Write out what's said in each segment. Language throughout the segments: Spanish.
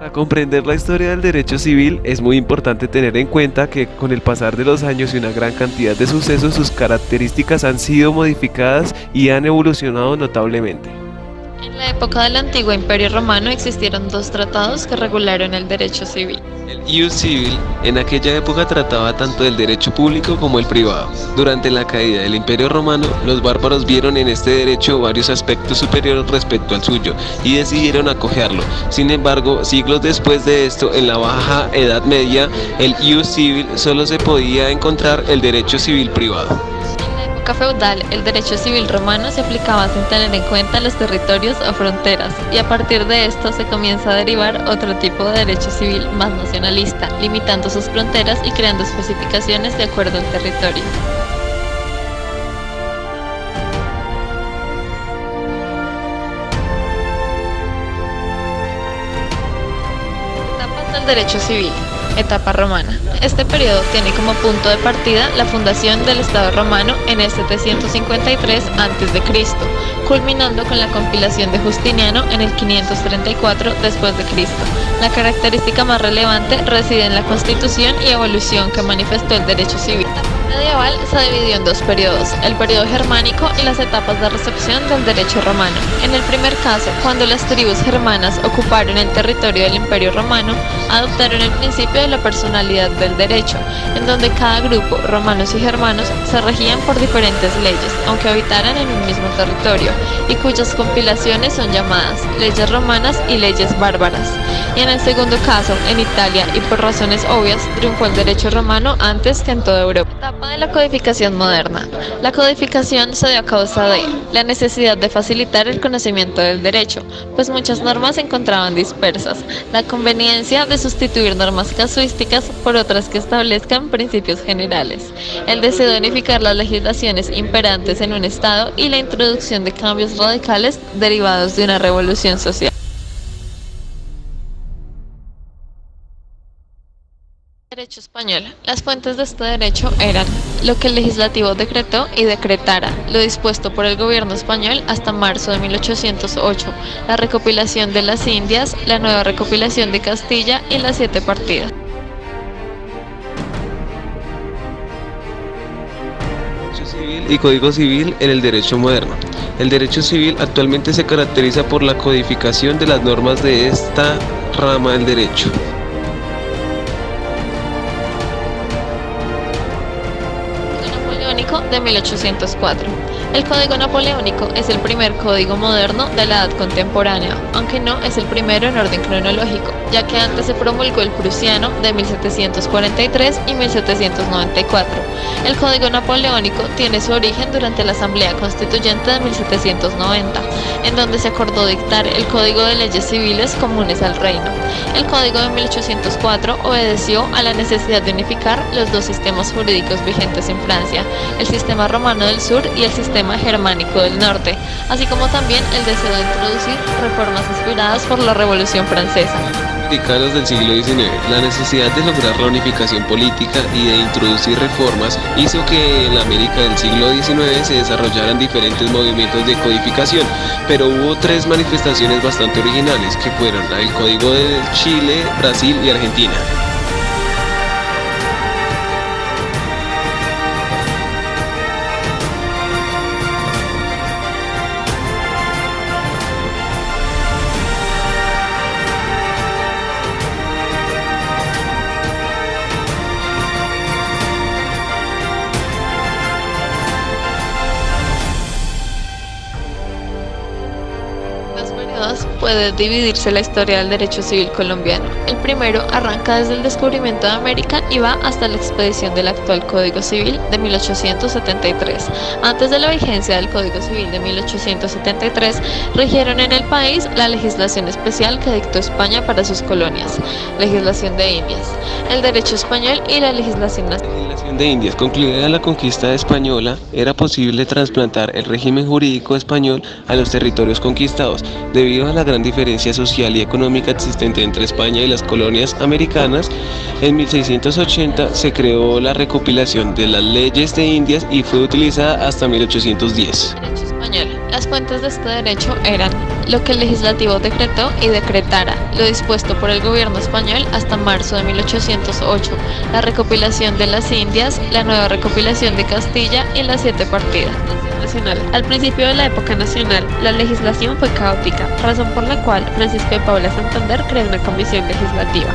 Para comprender la historia del derecho civil es muy importante tener en cuenta que con el pasar de los años y una gran cantidad de sucesos, sus características han sido modificadas y han evolucionado notablemente. En la época del antiguo Imperio Romano existieron dos tratados que regularon el derecho civil. El ius civil en aquella época trataba tanto del derecho público como el privado. Durante la caída del Imperio Romano, los bárbaros vieron en este derecho varios aspectos superiores respecto al suyo y decidieron acogerlo. Sin embargo, siglos después de esto, en la Baja Edad Media, el ius civil solo se podía encontrar el derecho civil privado. En la época feudal, el derecho civil romano se aplicaba sin tener en cuenta los territorios o fronteras, y a partir de esto se comienza a derivar otro tipo de derecho civil más nacionalista, limitando sus fronteras y creando especificaciones de acuerdo al territorio. Etapas del derecho civil. Etapa romana. Este periodo tiene como punto de partida la fundación del Estado romano en el 753 a.C., culminando con la compilación de Justiniano en el 534 después de Cristo. La característica más relevante reside en la constitución y evolución que manifestó el derecho civil. La etapa medieval se dividió en dos periodos, el periodo germánico y las etapas de recepción del derecho romano. En el primer caso, cuando las tribus germanas ocuparon el territorio del Imperio Romano, adoptaron el principio de la personalidad del derecho, en donde cada grupo, romanos y germanos, se regían por diferentes leyes, aunque habitaran en un mismo territorio, y cuyas compilaciones son llamadas leyes romanas y leyes bárbaras. Y en el segundo caso, en Italia, y por razones obvias, triunfó el derecho romano antes que en toda Europa. Etapa de la codificación moderna. La codificación se dio a causa de la necesidad de facilitar el conocimiento del derecho, pues muchas normas se encontraban dispersas, la conveniencia de sustituir normas casuísticas por otras que establezcan principios generales, el deseo de unificar las legislaciones imperantes en un Estado y la introducción de cambios radicales derivados de una revolución social. Derecho español. Las fuentes de este derecho eran lo que el legislativo decretó y decretara, lo dispuesto por el gobierno español hasta marzo de 1808, la recopilación de las Indias, la nueva recopilación de Castilla y las 7 partidas. Derecho civil y Código Civil en el derecho moderno. El derecho civil actualmente se caracteriza por la codificación de las normas de esta rama del derecho. De 1804. El Código Napoleónico es el primer código moderno de la edad contemporánea, aunque no es el primero en orden cronológico, ya que antes se promulgó el prusiano de 1743 y 1794. El Código Napoleónico tiene su origen durante la Asamblea Constituyente de 1790, en donde se acordó dictar el Código de Leyes Civiles comunes al reino. El Código de 1804 obedeció a la necesidad de unificar los dos sistemas jurídicos vigentes en Francia, el sistema romano del sur y el sistema germánico del norte, así como también el deseo de introducir reformas inspiradas por la Revolución Francesa. Americanos del siglo XIX, la necesidad de lograr la unificación política y de introducir reformas hizo que en la América del siglo XIX se desarrollaran diferentes movimientos de codificación, pero hubo 3 manifestaciones bastante originales que fueron el Código de Chile, Brasil y Argentina. Puede dividirse la historia del derecho civil colombiano. El primero arranca desde el descubrimiento de América y va hasta la expedición del actual Código Civil de 1873. Antes de la vigencia del Código Civil de 1873, rigieron en el país la legislación especial que dictó España para sus colonias, legislación de Indias, el derecho español y la legislación nacional. De Indias. Concluida la conquista española, era posible trasplantar el régimen jurídico español a los territorios conquistados. Debido a la gran gran diferencia social y económica existente entre España y las colonias americanas, en 1680 se creó la recopilación de las leyes de Indias y fue utilizada hasta 1810. Derecho español. Las fuentes de este derecho eran lo que el legislativo decretó y decretara, lo dispuesto por el gobierno español hasta marzo de 1808, la recopilación de las Indias, la nueva recopilación de Castilla y las 7 partidas. Nacional. Al principio de la época nacional, la legislación fue caótica, razón por la cual Francisco de Paula Santander creó una comisión legislativa.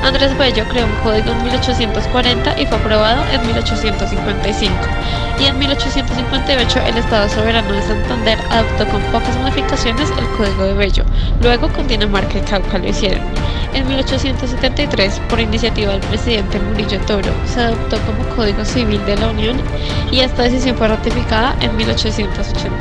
Andrés Bello creó un código en 1840 y fue aprobado en 1855. Y en 1858 el Estado Soberano de Santander adoptó con pocas modificaciones el Código de Bello. Luego con Dinamarca y Cauca lo hicieron. En 1873, por iniciativa del presidente Murillo Toro, se adoptó como Código Civil de la Unión y esta decisión fue ratificada en 1886.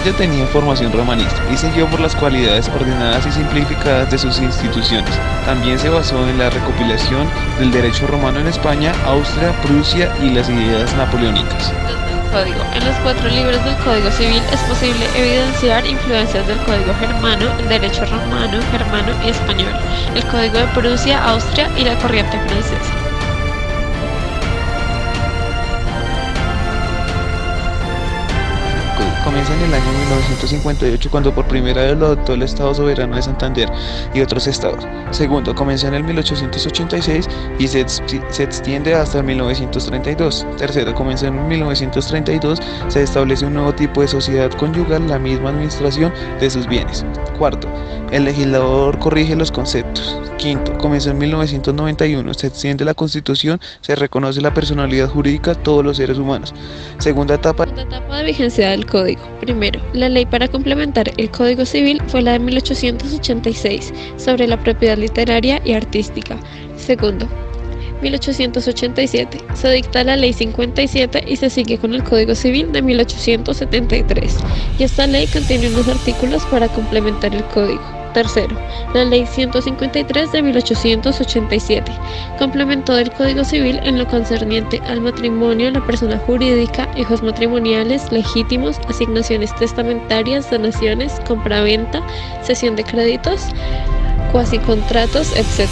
Bello tenía formación romanista y se guió por las cualidades ordenadas y simplificadas de sus instituciones. También se basó en la recopilación del derecho romano en España, Austria, Prusia y las ideas napoleónicas. Código. En los 4 libros del Código Civil es posible evidenciar influencias del Código germano, el derecho romano, germano y español, el Código de Prusia, Austria y la corriente francesa. Comienza en el año 1958 cuando por primera vez lo adoptó el Estado Soberano de Santander y otros estados. Segundo, comenzó en el 1886 y se extiende hasta el 1932. Tercero, comenzó en 1932, se establece un nuevo tipo de sociedad conyugal, la misma administración de sus bienes. Cuarto, el legislador corrige los conceptos. Quinto, comenzó en 1991, se extiende la Constitución, se reconoce la personalidad jurídica de todos los seres humanos. Segunda etapa De vigencia del Código. Primero, la ley para complementar el Código Civil fue la de 1886 sobre la propiedad literaria y artística. Segundo, 1887, se dicta la Ley 57 y se sigue con el Código Civil de 1873. Y esta ley contiene unos artículos para complementar el Código. Tercero, la Ley 153 de 1887 complementó el Código Civil en lo concerniente al matrimonio, la persona jurídica, hijos matrimoniales legítimos, asignaciones testamentarias, donaciones, compraventa, cesión de créditos, cuasicontratos, etc.